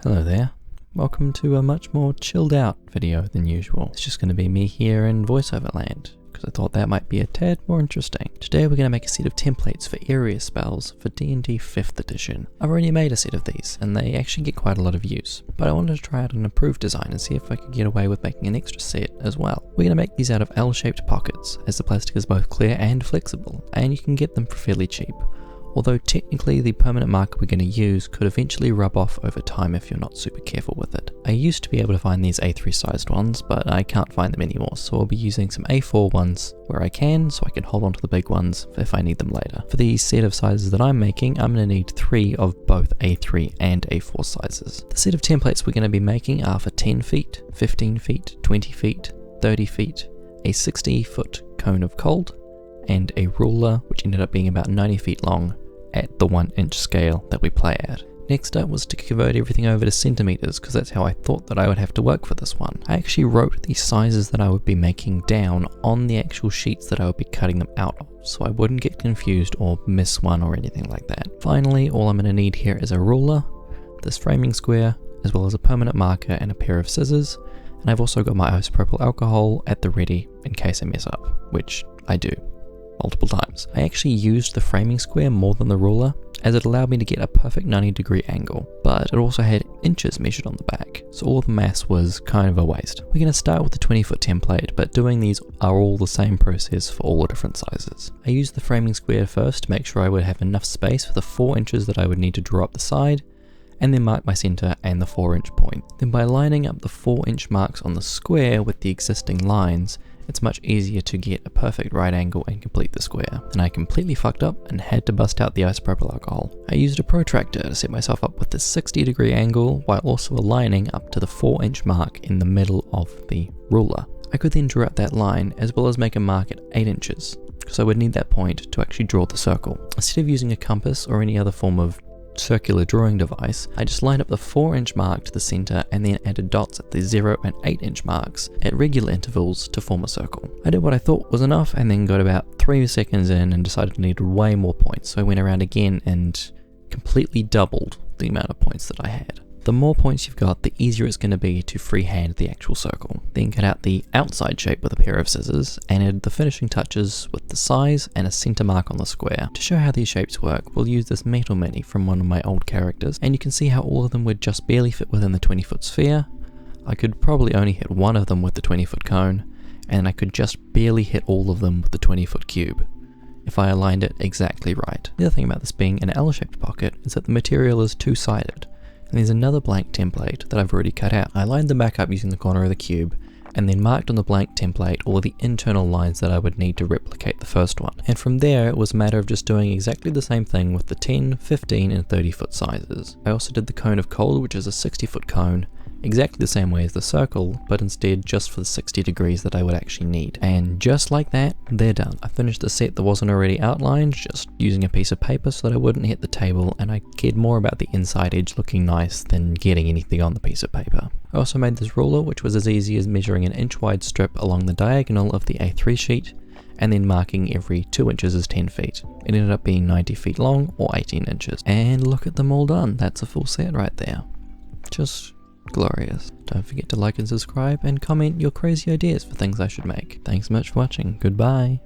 Hello there. Welcome to a much more chilled out video than usual. It's just going to be me here in voiceover land, because I thought that might be a tad more interesting. Today we're going to make a set of templates for area spells for D&D 5th edition. I've already made a set of these, and they actually get quite a lot of use, but I wanted to try out an improved design and see if I could get away with making an extra set as well. We're going to make these out of L-shaped pockets, as the plastic is both clear and flexible, and you can get them for fairly cheap. Although technically the permanent marker we're going to use could eventually rub off over time if you're not super careful with it. I used to be able to find these A3 sized ones, but I can't find them anymore, so I'll be using some A4 ones where I can, so I can hold on to the big ones if I need them later. For the set of sizes that I'm making, I'm going to need 3 of both A3 and A4 sizes. The set of templates we're going to be making are for 10 feet, 15 feet, 20 feet, 30 feet, a 60-foot cone of cold, and a ruler which ended up being about 90 feet long at the 1-inch scale that we play at. Next up was to convert everything over to centimeters, because that's how I thought that I would have to work for this one. I actually wrote the sizes that I would be making down on the actual sheets that I would be cutting them out of, so I wouldn't get confused or miss one or anything like that. Finally, all I'm going to need here is a ruler, this framing square, as well as a permanent marker and a pair of scissors, and I've also got my isopropyl alcohol at the ready in case I mess up, which I do multiple times. I actually used the framing square more than the ruler, as it allowed me to get a perfect 90-degree angle, but it also had inches measured on the back, so all the mass was kind of a waste. We're going to start with the 20-foot template, but doing these are all the same process for all the different sizes. I used the framing square first to make sure I would have enough space for the 4 inches that I would need to draw up the side, and then mark my center and the 4-inch point. Then by lining up the 4-inch marks on the square with the existing lines, it's much easier to get a perfect right angle and complete the square. And I completely fucked up and had to bust out the isopropyl alcohol. I used a protractor to set myself up with the 60-degree angle while also aligning up to the 4-inch mark in the middle of the ruler. I could then draw out that line as well as make a mark at 8 inches, because I would need that point to actually draw the circle. Instead of using a compass or any other form of circular drawing device, I just lined up the 4-inch mark to the center and then added dots at the 0 and 8-inch marks at regular intervals to form a circle. I did what I thought was enough and then got about 3 seconds in and decided I needed way more points, so I went around again and completely doubled the amount of points that I had. The more points you've got, the easier it's going to be to freehand the actual circle. Then cut out the outside shape with a pair of scissors and add the finishing touches with the size and a center mark on the square. To show how these shapes work, we'll use this metal mini from one of my old characters, and you can see how all of them would just barely fit within the 20-foot sphere. I could probably only hit one of them with the 20-foot cone, and I could just barely hit all of them with the 20-foot cube, if I aligned it exactly right. The other thing about this being an L-shaped pocket is that the material is two-sided. And there's another blank template that I've already cut out. I lined them back up using the corner of the cube, and then marked on the blank template all the internal lines that I would need to replicate the first one. And from there, it was a matter of just doing exactly the same thing with the 10, 15, and 30-foot sizes. I also did the cone of cold, which is a 60-foot cone, exactly the same way as the circle, but instead just for the 60 degrees that I would actually need. And just like that, they're done. I finished the set that wasn't already outlined, just using a piece of paper so that I wouldn't hit the table, and I cared more about the inside edge looking nice than getting anything on the piece of paper. I also made this ruler, which was as easy as measuring an inch-wide strip along the diagonal of the A3 sheet, and then marking every 2 inches as 10 feet. It ended up being 90 feet long, or 18 inches. And look at them all done. That's a full set right there. Just glorious. Don't forget to like and subscribe and comment your crazy ideas for things I should make. Thanks so much for watching. Goodbye.